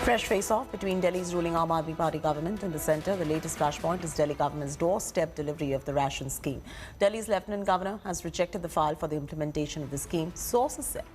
Fresh face-off between Delhi's ruling Aam Aadmi Party government and the centre. The latest flashpoint is Delhi government's doorstep delivery of the ration scheme. Delhi's Lieutenant Governor has rejected the file for the implementation of the scheme. Sources said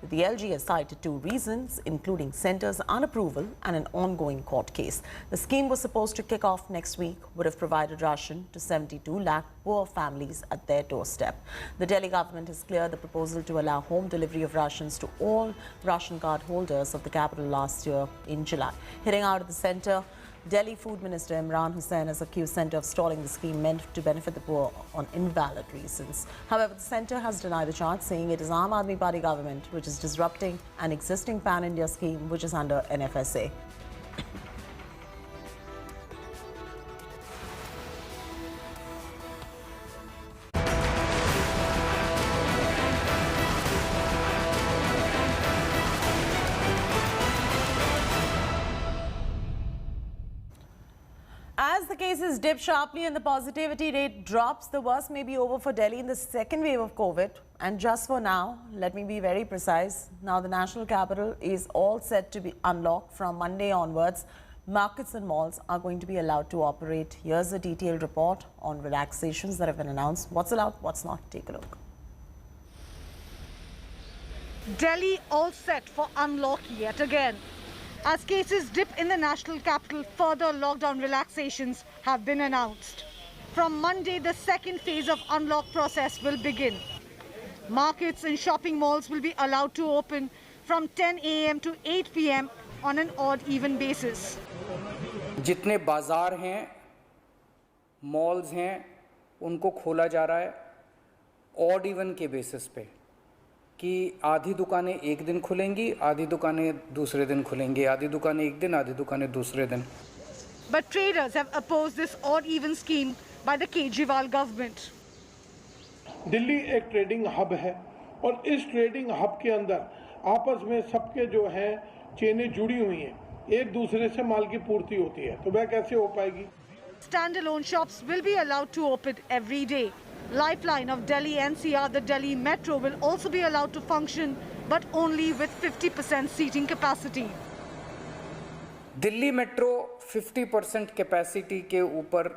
that the LG has cited two reasons, including centre's unapproval and an ongoing court case. The scheme was supposed to kick off next week, would have provided ration to 72 lakh poor families at their doorstep. The Delhi government has cleared the proposal to allow home delivery of rations to all ration card holders of the capital last year in July. Hitting out of the centre, Delhi Food Minister Imran Hussain has accused centre of stalling the scheme meant to benefit the poor on invalid reasons. However, the centre has denied the charge, saying it is Aam Aadmi Party government which is disrupting an existing pan-India scheme which is under NFSA. As the cases dip sharply and the positivity rate drops, the worst may be over for Delhi in the second wave of COVID. And just for now, let me be very precise. Now the national capital is all set to be unlocked from Monday onwards. Markets and malls are going to be allowed to operate. Here's a detailed report on relaxations that have been announced. What's allowed, what's not. Take a look. Delhi all set for unlock yet again. As cases dip in the national capital, further lockdown relaxations have been announced. From Monday, the second phase of unlock process will begin. Markets and shopping malls will be allowed to open from 10 a.m. to 8 p.m. on an odd-even basis. जितने बाजार हैं, malls हैं, उनको खोला जा रहा है odd even के बेसिस पे कि आधी दुकानें एक दिन खुलेंगी, आधी दुकानें दूसरे दिन खुलेंगी, आधी दुकानें एक दिन, आधी दुकानें दूसरे दिन. But traders have opposed this odd-even scheme by the Kejriwal government. Delhi एक ट्रेडिंग हब है और इस ट्रेडिंग हब के अंदर आपस में सबके जो हैं चेनें जुड़ी हुई हैं, एक दूसरे से माल की पूर्ति होती है, तो वह कैसे हो पाएगी? Standalone shops will be allowed to open every day. Lifeline of Delhi NCR, the Delhi Metro, will also be allowed to function, but only with 50% seating capacity. Delhi metro 50% capacity के ऊपर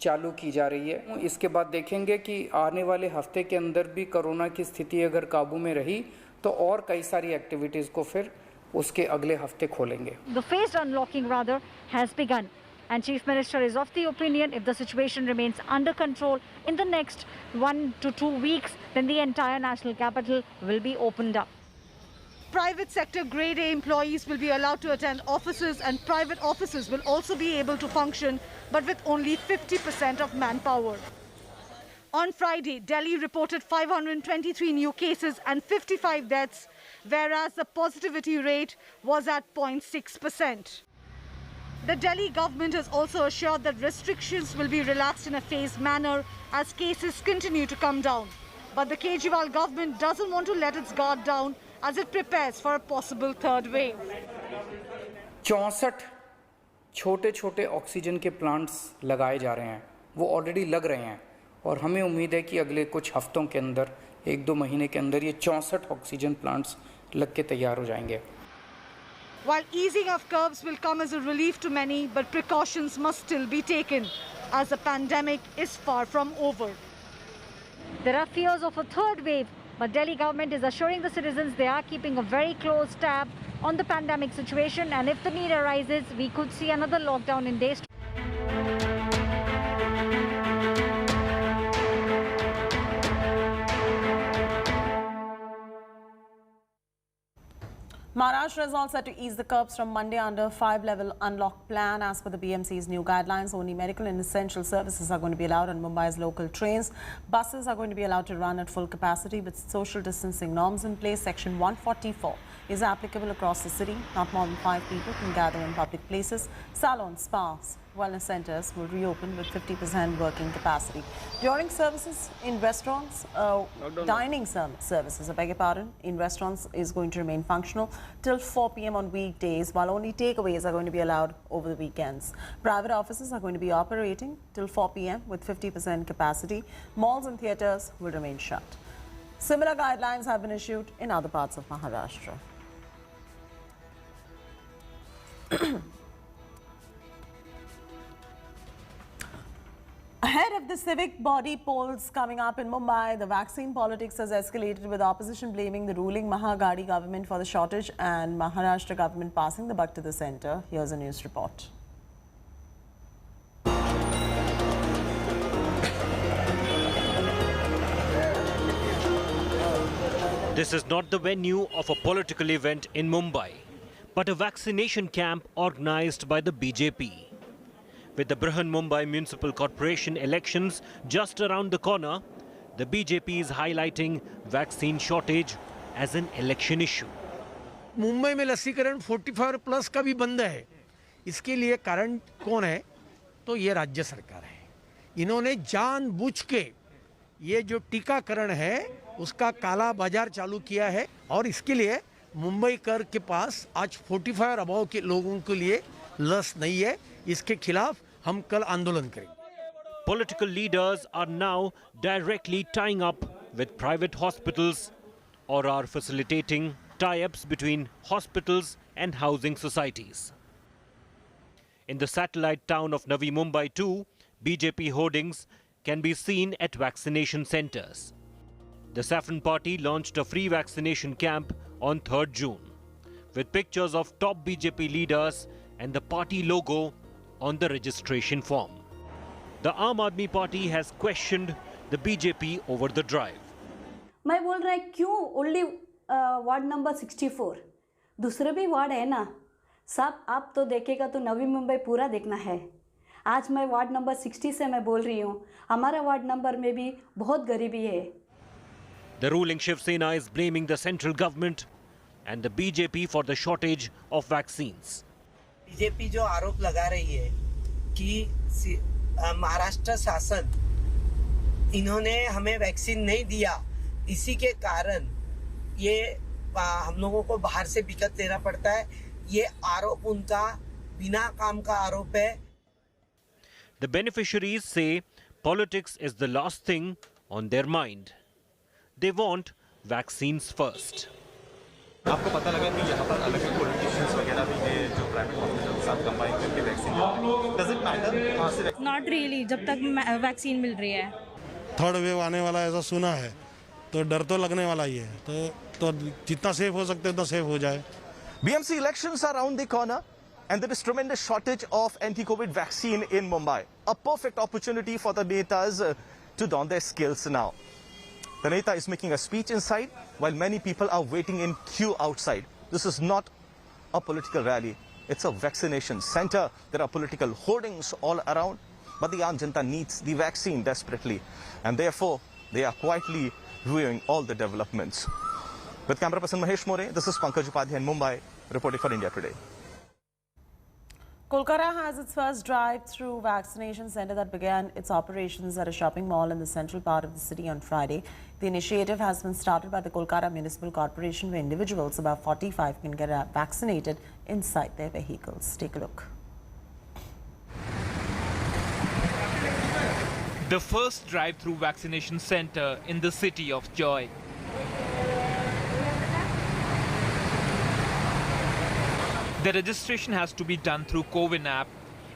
चालू की जा रही है. इसके बाद देखेंगे कि आने वाले हफ्ते के अंदर भी कोरोना की स्थिति अगर काबू में रही तो और कई सारी एक्टिविटीज़ को फिर उसके अगले हफ्ते खोलेंगे. The phased unlocking rather has begun. And Chief Minister is of the opinion if the situation remains under control in the next 1 to 2 weeks, then the entire national capital will be opened up. Private sector grade A employees will be allowed to attend offices, and private offices will also be able to function, but with only 50% of manpower. On Friday, Delhi reported 523 new cases and 55 deaths, whereas the positivity rate was at 0.6%. The Delhi government has also assured that restrictions will be relaxed in a phased manner as cases continue to come down. But the Kejriwal government doesn't want to let its guard down as it prepares for a possible third wave. 64 छोटे-छोटे oxygen के plants लगाए जा रहे हैं, वो already लग रहे हैं और हमें उम्मीद है कि अगले कुछ हफ्तों के अंदर, 1-2 महीने के अंदर ये 64 ऑक्सीजन प्लांट्स लग के तैयार हो जाएंगे. While easing of curbs will come as a relief to many, but precautions must still be taken as the pandemic is far from over. There are fears of a third wave, but Delhi government is assuring the citizens they are keeping a very close tab on the pandemic situation, and if the need arises, we could see another lockdown in days. Maharashtra is all set to ease the curbs from Monday under 5-level unlock plan. As per the BMC's new guidelines, only medical and essential services are going to be allowed on Mumbai's local trains. Buses are going to be allowed to run at full capacity with social distancing norms in place. Section 144 is applicable across the city. Not more than 5 people can gather in public places. Salons, spas, wellness centers will reopen with 50% working capacity. During services in restaurants, dining services, I beg your pardon, in restaurants is going to remain functional till 4 p.m. on weekdays, while only takeaways are going to be allowed over the weekends. Private offices are going to be operating till 4 p.m. with 50% capacity. Malls and theatres will remain shut. Similar guidelines have been issued in other parts of Maharashtra. Ahead of the civic body polls coming up in Mumbai, the vaccine politics has escalated with opposition blaming the ruling Mahagadi government for the shortage and Maharashtra government passing the buck to the centre. Here's a news report. This is not the venue of a political event in Mumbai, but a vaccination camp organized by the BJP. With the Brihan Mumbai Municipal Corporation elections just around the corner, the BJP is highlighting vaccine shortage as an election issue. Mumbai में लसीकरण 45 plus का भी बंद है। इसके लिए कारण कौन है? तो ये राज्य सरकार है। इन्होंने जानबूझ के ये जो टीकाकरण है उसका काला बाजार चालू किया है और इसके लिए मुंबई कर के पास आज 45 अबव के लोगों के लिए लस नहीं है। इसके खिलाफ हम कल आंदोलन करेंगे। Political leaders are now directly tying up with private hospitals or are facilitating tie-ups between hospitals and housing societies. In the satellite town of Navi Mumbai too, BJP hoardings can be seen at vaccination centres. The Saffron Party launched a free vaccination camp on 3rd June with pictures of top BJP leaders and the party logo on the registration form. The Aam Aadmi Party has questioned the BJP over the drive. मैं बोल रहा है क्यों only ward number 64 दूसरे भी ward है ना साहब आप तो देखेगा तो नवी मुंबई पूरा देखना है। आज मैं वार्ड नंबर 60 से मैं बोल रही हूँ हमारा वार्ड नंबर में भी बहुत गरीबी है। The ruling Shiv Sena is blaming the central government and the BJP for the shortage of vaccines. BJP जो आरोप लगा रही है कि महाराष्ट्र शासन इन्होंने हमें वैक्सीन नहीं दिया इसी के कारण ये हम लोगों को बाहर से दिक्कत लेना पड़ता है। ये आरोप उनका बिना काम का आरोप है। The beneficiaries say politics is the last thing on their mind. They want vaccines first. आपको पता लगा कि यहाँ पर अलग अलग पॉलिटिशियंस वगैरह भी हैं जो प्राइवेट हॉस्पिटल के साथ कंबाइन करके वैक्सीन डज इट मैटर कहाँ से नॉट रियली जब तक वैक्सीन मिल रही है। थर्ड वेव आने वाला ऐसा सुना है तो डर तो लगने वाला ही है तो जितना सेफ हो सकते उतना सेफ हो जाए। BMC elections are around the corner and there is tremendous shortage of anti-COVID vaccine in Mumbai. A perfect opportunity for the netas to don their skills now. The neta is making a speech inside while many people are waiting in queue outside. This is not a political rally. It's a vaccination center. There are political hoardings all around. But the Aam Janata needs the vaccine desperately. And therefore, they are quietly viewing all the developments. With camera person Mahesh More, this is Pankaj Upadhyay in Mumbai, reporting for India Today. Kolkata has its first drive-through vaccination centre that began its operations at a shopping mall in the central part of the city on Friday. The initiative has been started by the Kolkata Municipal Corporation where individuals above 45 can get vaccinated inside their vehicles. Take a look. The first drive-through vaccination centre in the city of joy. The registration has to be done through CoWIN app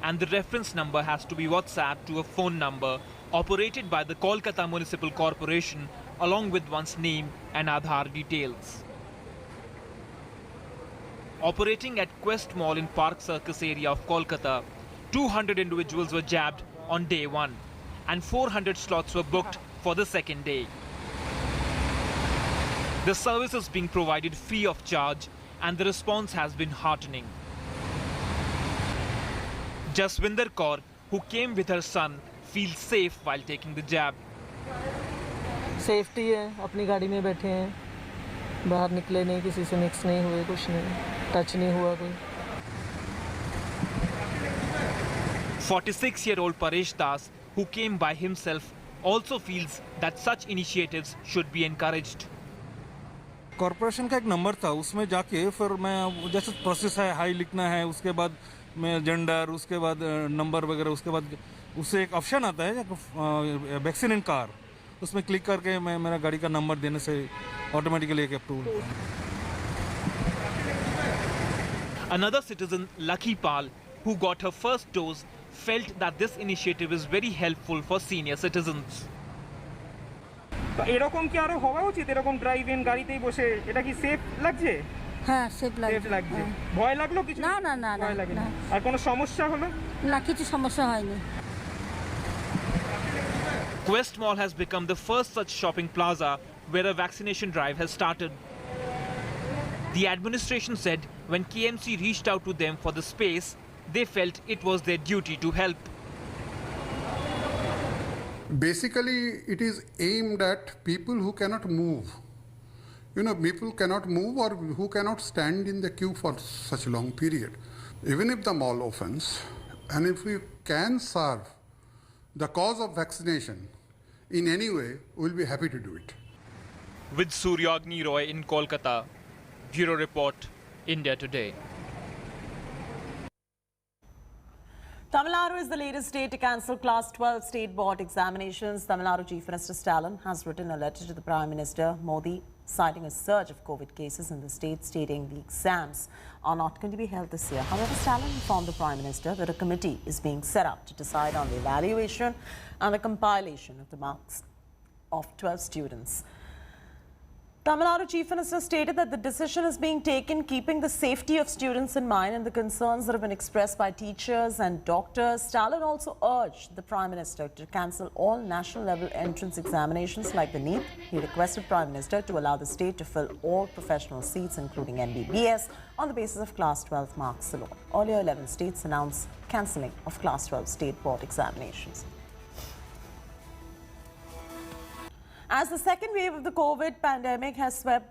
and the reference number has to be WhatsApp to a phone number operated by the Kolkata Municipal Corporation along with one's name and Aadhaar details. Operating at Quest Mall in Park Circus area of Kolkata, 200 individuals were jabbed on day one and 400 slots were booked for the second day. The service is being provided free of charge and the response has been heartening. Jaswinder Kaur, who came with her son, feels safe while taking the jab. Safety है अपनी गाड़ी में बैठे हैं बाहर निकले नहीं किसी से मिक्स नहीं हुए कुछ नहीं टच नहीं हुआ कोई 46-year-old Paresh Das, who came by himself, also feels that such initiatives should be encouraged. Corporation का एक नंबर था उसमें जाके फिर मैं जैसे प्रोसेस है हाई लिखना है उसके बाद मैं जेंडर उसके बाद नंबर वगैरह उसके बाद उससे एक ऑप्शन आता है वैक्सीन इन कार उसमें क्लिक करके मैं मेरा गाड़ी का नंबर देने से ऑटोमेटिकली एक approval. Another citizen, Lucky Pal, who got her first dose, felt that this initiative is very helpful for senior citizens. তো এরকম কি আরো হওয়া উচিত? এরকম ড্রাইভ ইন গাড়িতেই বসে এটা কি সেফ লাগছে? হ্যাঁ, সেফ লাগছে। ভয় লাগলো কিছু? না না না ভয় লাগে না। আর কোনো সমস্যা হলো? না, কিছু সমস্যা হয়নি। Quest Mall has become the first such shopping plaza where a vaccination drive has started. The administration said when KMC reached out to them for the space, they felt it was their duty to help. Basically, it is aimed at people who cannot move. You know, people cannot move or who cannot stand in the queue for such a long period. Even if the mall opens, and if we can serve the cause of vaccination in any way, we'll be happy to do it. With Suryagni Roy in Kolkata, Bureau Report, India Today. Tamil Nadu is the latest state to cancel Class 12 state board examinations. Tamil Nadu Chief Minister Stalin has written a letter to the Prime Minister Modi citing a surge of COVID cases in the state, stating the exams are not going to be held this year. However, Stalin informed the Prime Minister that a committee is being set up to decide on the evaluation and the compilation of the marks of 12 students. Tamil Nadu Chief Minister stated that the decision is being taken keeping the safety of students in mind and the concerns that have been expressed by teachers and doctors. Stalin also urged the Prime Minister to cancel all national level entrance examinations like the NEET. He requested Prime Minister to allow the state to fill all professional seats including MBBS on the basis of Class 12 marks alone. Earlier 11 states announced cancelling of Class 12 state board examinations. As the second wave of the COVID pandemic has swept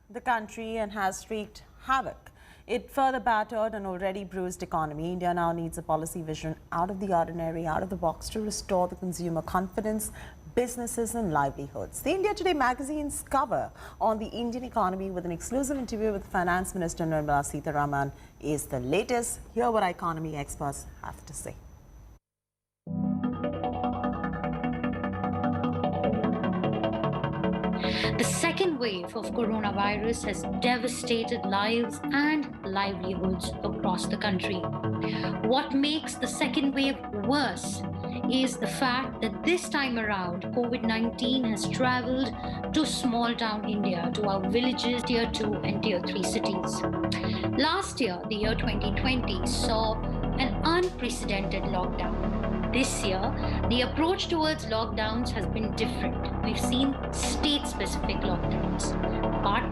the country and has wreaked havoc, it further battered an already bruised economy. India now needs a policy vision out of the ordinary, out of the box to restore the consumer confidence, businesses and livelihoods. The India Today magazine's cover on the Indian economy with an exclusive interview with Finance Minister Nirmala Sitharaman is the latest. Hear what economy experts have to say. The second wave of coronavirus has devastated lives and livelihoods across the country. What makes the second wave worse is the fact that this time around, COVID-19 has traveled to small town India, to our villages, tier 2 and tier 3 cities. Last year, the year 2020, saw an unprecedented lockdown. This year, the approach towards lockdowns has been different. We've seen state-specific lockdowns, but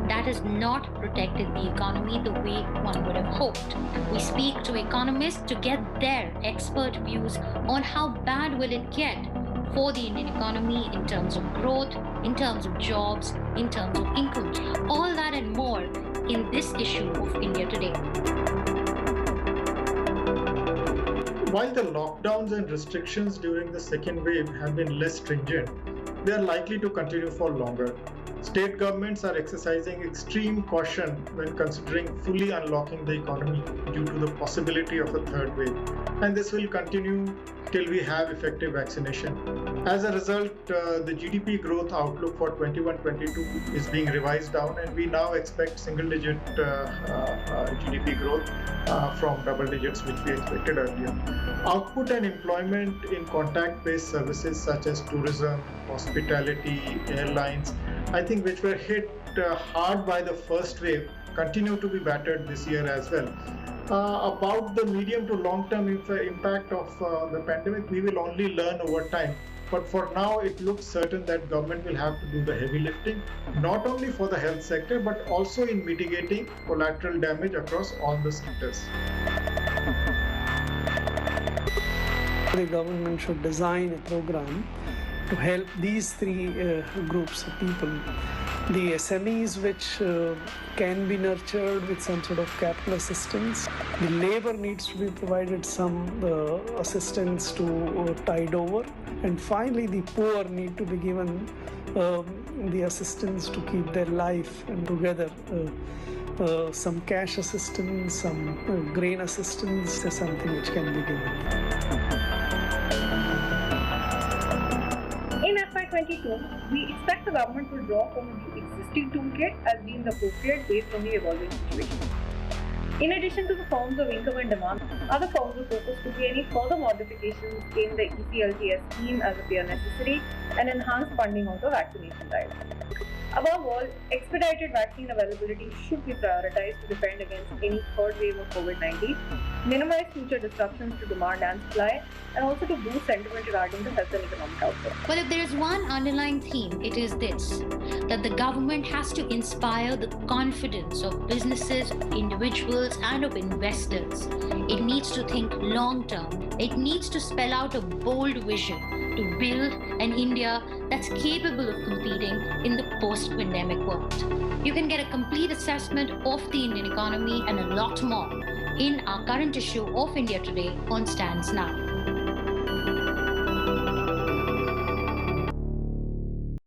that has not protected the economy the way one would have hoped. We speak to economists to get their expert views on how bad will it get for the Indian economy in terms of growth, in terms of jobs, in terms of income. All that and more in this issue of India Today. While the lockdowns and restrictions during the second wave have been less stringent, they are likely to continue for longer. State governments are exercising extreme caution when considering fully unlocking the economy due to the possibility of a third wave. And this will continue till we have effective vaccination. As a result, the GDP growth outlook for 21-22 is being revised down, and we now expect single-digit GDP growth from double digits, which we expected earlier. Output and employment in contact-based services such as tourism, hospitality, airlines, I think which were hit hard by the first wave, continue to be battered this year as well. About the medium to long-term impact of the pandemic, we will only learn over time. But for now, it looks certain that government will have to do the heavy lifting, not only for the health sector, but also in mitigating collateral damage across all the sectors. The government should design a program to help these three groups of people. The SMEs, which can be nurtured with some sort of capital assistance. The labor needs to be provided some assistance to tide over. And finally, the poor need to be given the assistance to keep their life and together. Some cash assistance, some grain assistance is something which can be given. In FY22, we expect the government to draw from the existing toolkit as being the appropriate based on the evolving situation. In addition to the forms of income and demand, other forms of focus could be any further modifications in the ECLTS scheme as appear necessary and enhanced funding of the vaccination drive. Above all, expedited vaccine availability should be prioritized to defend against any third wave of COVID-19, minimize future disruptions to demand and supply, and also to boost sentiment regarding the health and economic outlook. Well, if there is one underlying theme, it is this, that the government has to inspire the confidence of businesses, individuals, and of investors. It needs to think long term. It needs to spell out a bold vision to build an India that's capable of competing in the post-pandemic world. You can get a complete assessment of the Indian economy and a lot more in our current issue of India Today on Stands Now.